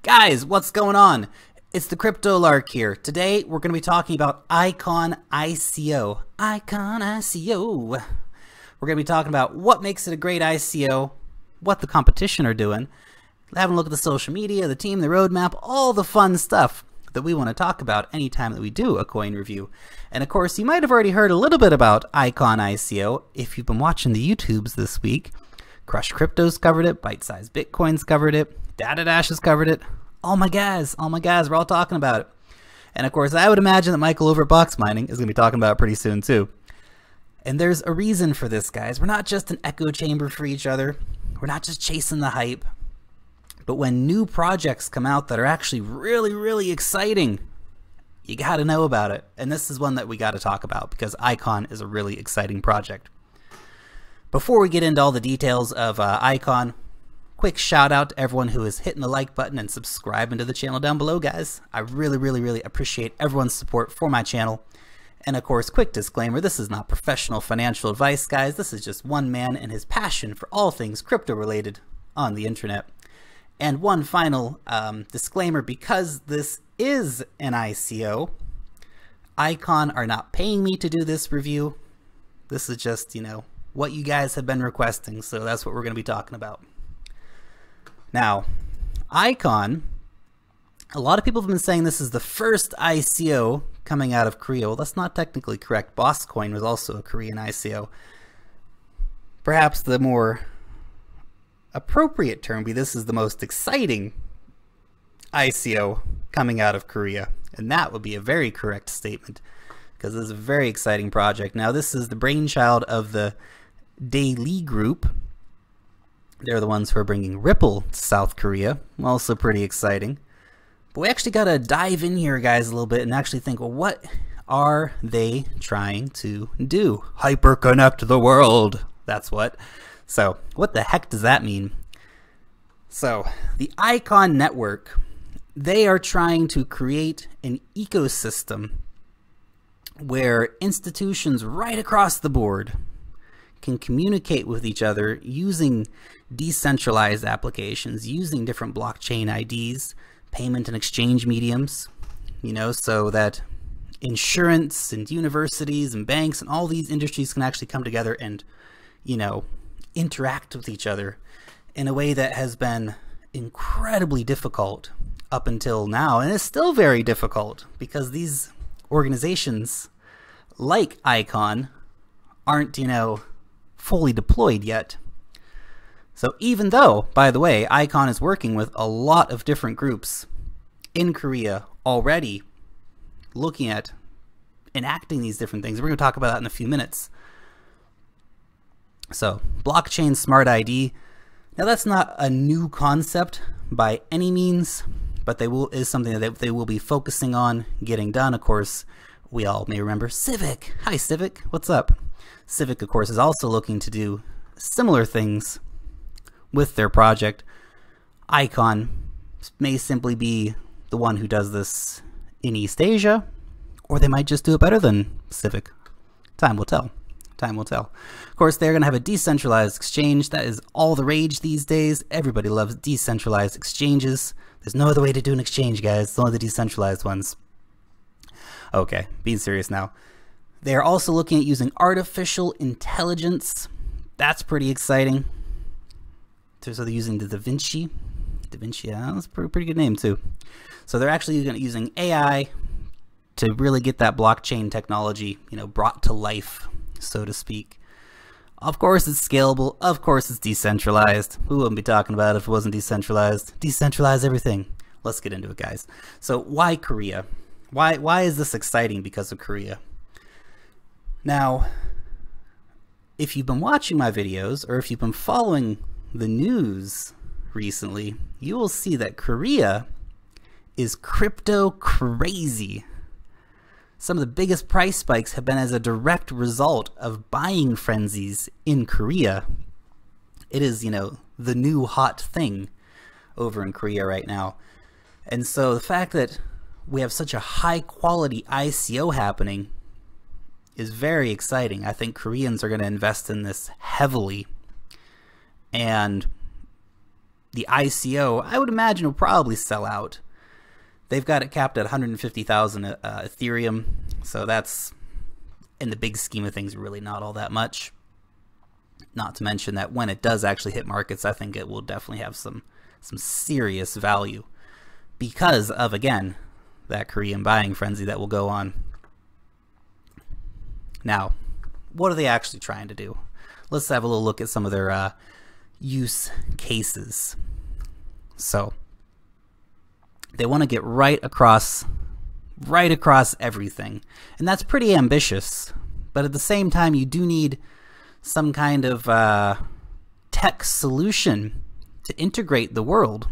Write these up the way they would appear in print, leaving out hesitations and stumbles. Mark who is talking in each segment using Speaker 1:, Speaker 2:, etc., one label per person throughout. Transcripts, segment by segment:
Speaker 1: Guys, what's going on? It's the Crypto Lark here. Today we're going to be talking about ICO. ICO. We're going to be talking about what makes it a great ICO, what the competition are doing, having a look at the social media, the team, the roadmap, all the fun stuff that we want to talk about anytime that we do a coin review. And of course, you might have already heard a little bit about ICO if you've been watching the YouTubes this week. Crush Crypto's covered it, Bite Size Bitcoin's covered it, Data Dash has covered it. Oh my guys, we're all talking about it. And of course, I would imagine that Michael over at Box Mining is going to be talking about it pretty soon too. And there's a reason for this, guys. We're not just an echo chamber for each other. We're not just chasing the hype. But when new projects come out that are actually really, really exciting, you got to know about it. And this is one that we got to talk about because ICO is a really exciting project. Before we get into all the details of ICO, quick shout out to everyone who is hitting the like button and subscribing to the channel down below, guys. I really, really, really appreciate everyone's support for my channel. And of course, quick disclaimer, this is not professional financial advice, guys. This is just one man and his passion for all things crypto related on the internet. And one final disclaimer, because this is an ICO, ICO are not paying me to do this review. This is just, what you guys have been requesting, so that's what we're going to be talking about. Now, ICO, a lot of people have been saying this is the first ICO coming out of Korea. Well, that's not technically correct. Bosscoin was also a Korean ICO. Perhaps the more appropriate term would be this is the most exciting ICO coming out of Korea. And that would be a very correct statement because this is a very exciting project. Now, this is the brainchild of the Daily Group. They're the ones who are bringing Ripple to South Korea. Also pretty exciting. But we actually got to dive in here, guys, a little bit and actually think, well, what are they trying to do? Hyperconnect the world. That's what. So what the heck does that mean? So the ICO network, they are trying to create an ecosystem where institutions right across the board can communicate with each other using decentralized applications, using different blockchain IDs, payment and exchange mediums, so that insurance and universities and banks and all these industries can actually come together and, interact with each other in a way that has been incredibly difficult up until now, and it's still very difficult because these organizations like ICO aren't, fully deployed yet. So even though, by the way, ICO is working with a lot of different groups in Korea already looking at enacting these different things. We're going to talk about that in a few minutes. So blockchain smart ID. Now that's not a new concept by any means, but is something that they will be focusing on getting done. Of course, we all may remember Civic. Hi Civic, what's up? Civic, of course, is also looking to do similar things with their project. ICO may simply be the one who does this in East Asia, or they might just do it better than Civic. Time will tell. Time will tell. Of course, they're going to have a decentralized exchange. That is all the rage these days. Everybody loves decentralized exchanges. There's no other way to do an exchange, guys. It's only the decentralized ones. Okay, being serious now. They are also looking at using artificial intelligence. That's pretty exciting. So they're using the Da Vinci. Yeah, that's a pretty good name too. So they're actually using AI to really get that blockchain technology, brought to life, so to speak. Of course it's scalable. Of course it's decentralized. Who wouldn't be talking about it if it wasn't decentralized? Decentralize everything. Let's get into it, guys. So why Korea? Why is this exciting because of Korea? Now, if you've been watching my videos or if you've been following the news recently, you will see that Korea is crypto crazy. Some of the biggest price spikes have been as a direct result of buying frenzies in Korea. It is, the new hot thing over in Korea right now. And so the fact that we have such a high quality ICO happening is very exciting. I think Koreans are going to invest in this heavily. And The ICO, I would imagine, will probably sell out. They've got it capped at 150,000 Ethereum, so that's, in the big scheme of things, really not all that much. Not to mention that when it does actually hit markets, I think it will definitely have some serious value because of, again, that Korean buying frenzy that will go on. Now, what are they actually trying to do? Let's have a little look at some of their use cases. So they want to get right across everything, and that's pretty ambitious, but at the same time you do need some kind of tech solution to integrate the world,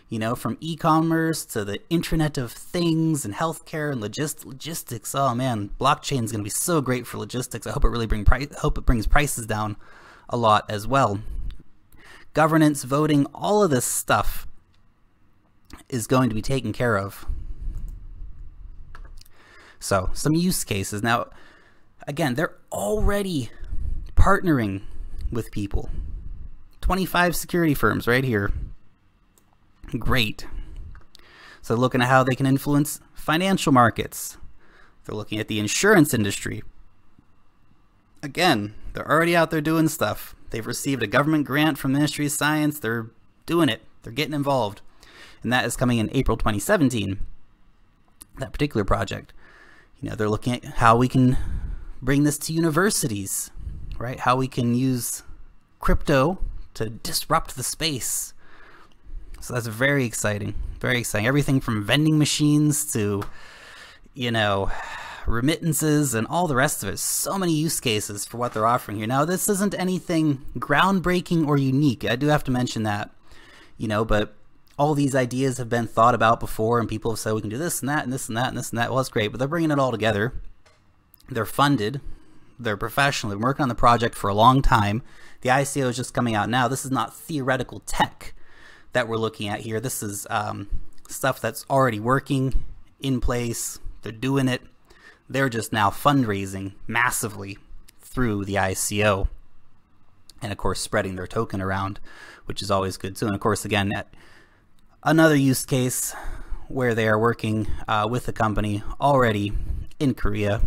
Speaker 1: you know, from e-commerce to the Internet of Things and healthcare and logistics. Oh man, blockchain is going to be so great for logistics. I hope it really brings prices down a lot as well. Governance, voting, all of this stuff is going to be taken care of. So some use cases. Now, again, they're already partnering with people. 25 security firms right here. Great. So they're looking at how they can influence financial markets. They're looking at the insurance industry. Again, they're already out there doing stuff. They've received a government grant from the Ministry of Science. They're doing it. They're getting involved. And that is coming in April 2017, that particular project. You know, they're looking at how we can bring this to universities, right? How we can use crypto to disrupt the space. So that's very exciting, very exciting. Everything from vending machines to, you know, remittances and all the rest of it. So many use cases for what they're offering here. Now, this isn't anything groundbreaking or unique. I do have to mention that, you know, but all these ideas have been thought about before, and people have said we can do this and that and this and that and this and that. Well, that's great, but they're bringing it all together. They're funded. They're professional. They're working on the project for a long time. The ICO is just coming out now. This is not theoretical tech that we're looking at here. This is stuff that's already working, in place. They're doing it. They're just now fundraising massively through the ICO. And of course, spreading their token around, which is always good too. And of course, again, another use case where they are working with a company already in Korea,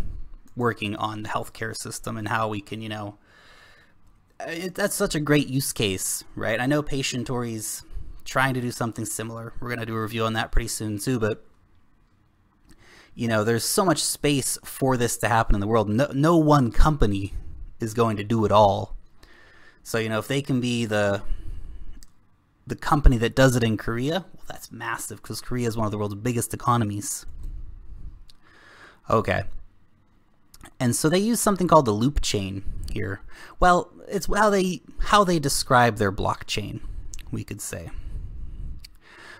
Speaker 1: working on the healthcare system and how we can, you know, that's such a great use case, right? I know Patientori's trying to do something similar. We're going to do a review on that pretty soon too, but you know, there's so much space for this to happen in the world. No one company is going to do it all. So, you know, if they can be the company that does it in Korea, well, that's massive because Korea is one of the world's biggest economies. Okay. And so they use something called the loop chain here. Well, it's how they describe their blockchain, we could say.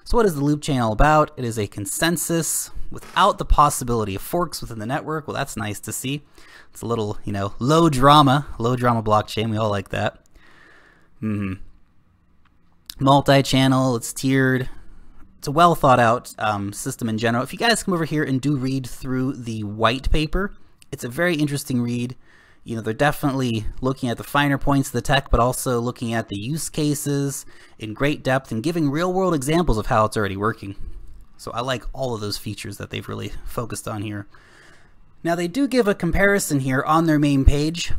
Speaker 1: So what is the loop chain all about? It is a consensus without the possibility of forks within the network. Well, that's nice to see. It's a little, you know, low drama blockchain. We all like that. Multi-channel, it's tiered. It's a well thought out system in general. If you guys come over here and do read through the white paper, it's a very interesting read. You know, they're definitely looking at the finer points of the tech, but also looking at the use cases in great depth and giving real world examples of how it's already working. So I like all of those features that they've really focused on here. Now they do give a comparison here on their main page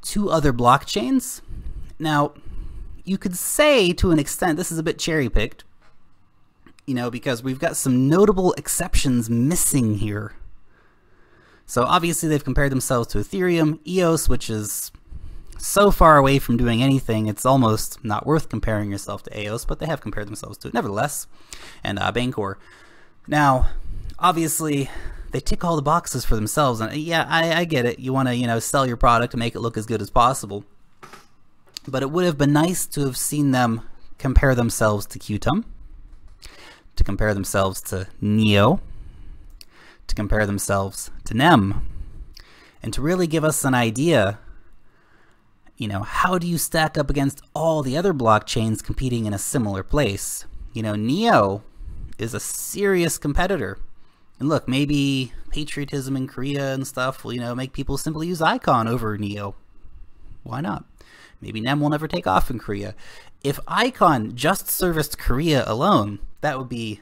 Speaker 1: to other blockchains. Now you could say to an extent this is a bit cherry picked, you know, because we've got some notable exceptions missing here. So obviously they've compared themselves to Ethereum, EOS, which is so far away from doing anything, it's almost not worth comparing yourself to EOS, but they have compared themselves to it nevertheless, and Bancor. Now, obviously, they tick all the boxes for themselves, and yeah, I get it. You want to, you know, sell your product and make it look as good as possible. But it would have been nice to have seen them compare themselves to Qtum, to compare themselves to NEO, to compare themselves to NEM, and to really give us an idea, you know, how do you stack up against all the other blockchains competing in a similar place? You know, NEO is a serious competitor. And look, maybe patriotism in Korea and stuff will, you know, make people simply use Icon over NEO. Why not? Maybe NEM will never take off in Korea. If ICON just serviced Korea alone, that would be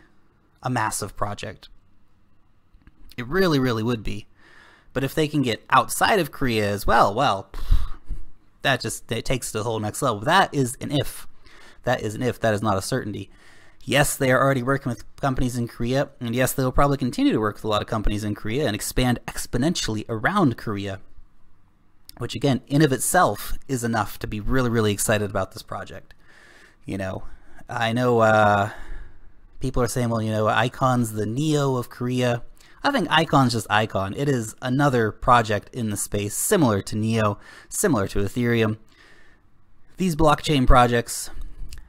Speaker 1: a massive project. It really, really would be. But if they can get outside of Korea as well, well, it takes to the whole next level. That is an if. That is an if. That is not a certainty. Yes, they are already working with companies in Korea, and yes, they will probably continue to work with a lot of companies in Korea and expand exponentially around Korea, which again, in of itself, is enough to be really, really excited about this project. You know, I know people are saying, well, you know, ICON's the NEO of Korea. I think ICON's just ICON. It is another project in the space, similar to NEO, similar to Ethereum. These blockchain projects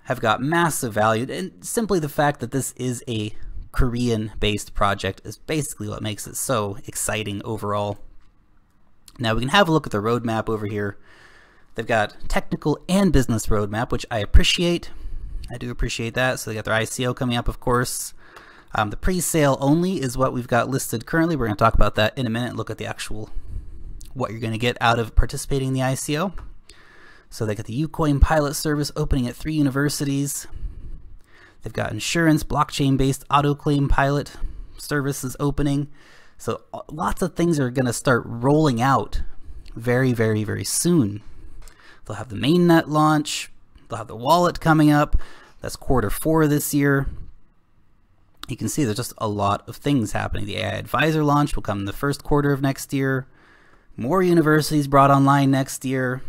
Speaker 1: have got massive value, and simply the fact that this is a Korean-based project is basically what makes it so exciting overall. Now we can have a look at the roadmap over here. They've got technical and business roadmap, which I appreciate. I do appreciate that. So they got their ICO coming up, of course. The pre-sale only is what we've got listed currently. We're going to talk about that in a minute. Look at the actual, what you're going to get out of participating in the ICO. So they got the Ucoin pilot service opening at 3 universities. They've got insurance, blockchain-based auto-claim pilot services opening. So lots of things are going to start rolling out very, very, very soon. They'll have the mainnet launch. They'll have the wallet coming up. That's Q4 this year. You can see there's just a lot of things happening. The AI Advisor launch will come in the Q1 of next year. More universities brought online next year.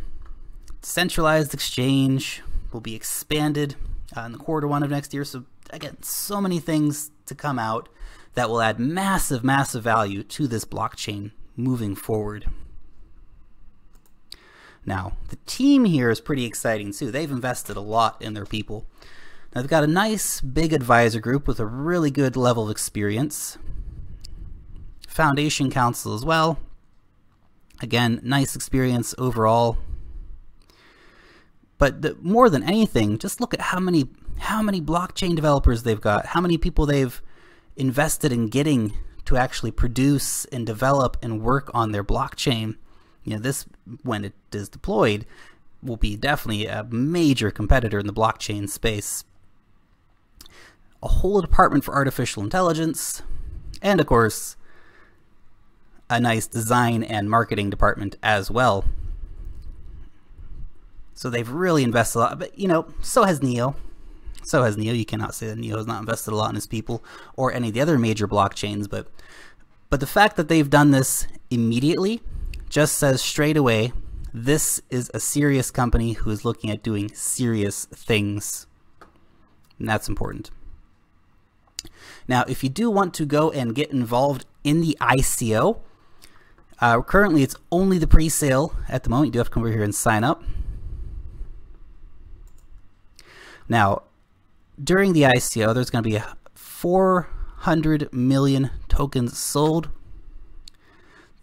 Speaker 1: Centralized exchange will be expanded in the Q1 of next year. So again, so many things to come out that will add massive, massive value to this blockchain moving forward. Now, the team here is pretty exciting too. They've invested a lot in their people. Now, they've got a nice big advisor group with a really good level of experience. Foundation council as well. Again, nice experience overall. But more than anything, just look at how many blockchain developers they've got, how many people they've invested in getting to actually produce and develop and work on their blockchain. You know, this, when it is deployed, will be definitely a major competitor in the blockchain space. A whole department for artificial intelligence, and of course, a nice design and marketing department as well. So they've really invested a lot, but you know, so has NEO. So has NEO. You cannot say that NEO has not invested a lot in his people or any of the other major blockchains, but the fact that they've done this immediately just says straight away, this is a serious company who is looking at doing serious things. And that's important. Now, if you do want to go and get involved in the ICO, currently it's only the pre-sale at the moment. You do have to come over here and sign up. Now, during the ICO, there's going to be 400 million tokens sold.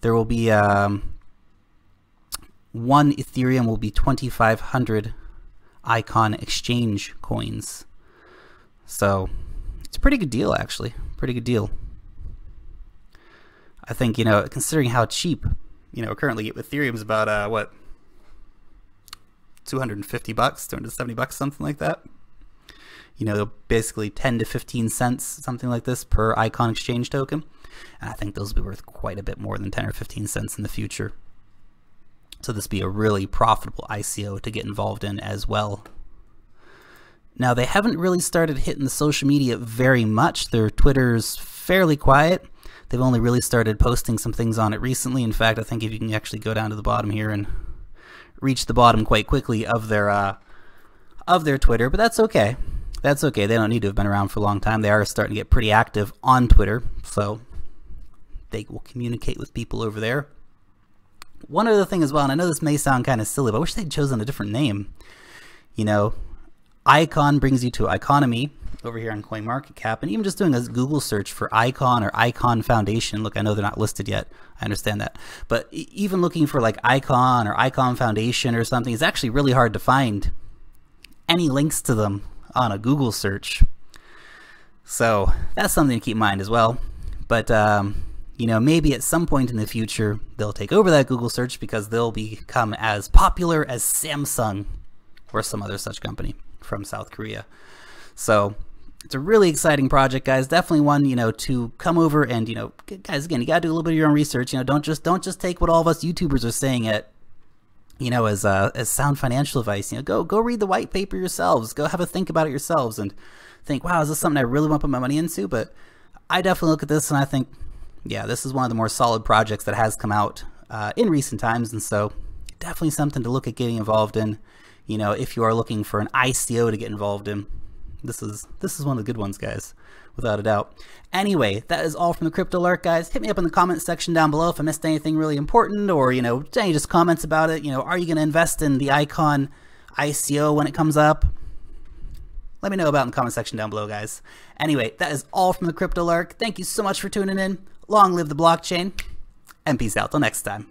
Speaker 1: There will be 1 Ethereum will be 2,500 ICON exchange coins. So it's a pretty good deal, actually. Pretty good deal. I think, you know, considering how cheap, you know, currently Ethereum's about what, $250, $270, something like that. You know, basically 10 to 15 cents, something like this, per ICON exchange token. And I think those will be worth quite a bit more than 10 or 15 cents in the future. So this will be a really profitable ICO to get involved in as well. Now, they haven't really started hitting the social media very much. Their Twitter's fairly quiet. They've only really started posting some things on it recently. In fact, I think if you can actually go down to the bottom here and reach the bottom quite quickly of their Twitter, but that's okay. That's okay. They don't need to have been around for a long time. They are starting to get pretty active on Twitter, so they will communicate with people over there. One other thing as well, and I know this may sound kind of silly, but I wish they'd chosen a different name. You know, ICON brings you to Iconomy over here on CoinMarketCap, and even just doing a Google search for ICON or ICON Foundation. Look, I know they're not listed yet. I understand that. But even looking for like ICON or ICON Foundation or something, it's actually really hard to find any links to them on a Google search. So that's something to keep in mind as well. But you know, maybe at some point in the future they'll take over that Google search because they'll become as popular as Samsung or some other such company. from South Korea. So it's a really exciting project, guys. Definitely one, you know, to come over and, you know, guys, again, you got to do a little bit of your own research. You know, don't just take what all of us YouTubers are saying as sound financial advice. You know, go read the white paper yourselves. Go have a think about it yourselves and think, wow, is this something I really want to put my money into? But I definitely look at this and I think, yeah, this is one of the more solid projects that has come out in recent times, and so definitely something to look at getting involved in. You know, if you are looking for an ICO to get involved in, this is one of the good ones, guys, without a doubt. Anyway, that is all from the Crypto Alert, guys. Hit me up in the comments section down below if I missed anything really important, or, you know, any just comments about it. You know, are you going to invest in the Icon ICO when it comes up? Let me know about it in the comment section down below, guys. Anyway, that is all from the Crypto Alert. Thank you so much for tuning in. Long live the blockchain, and peace out till next time.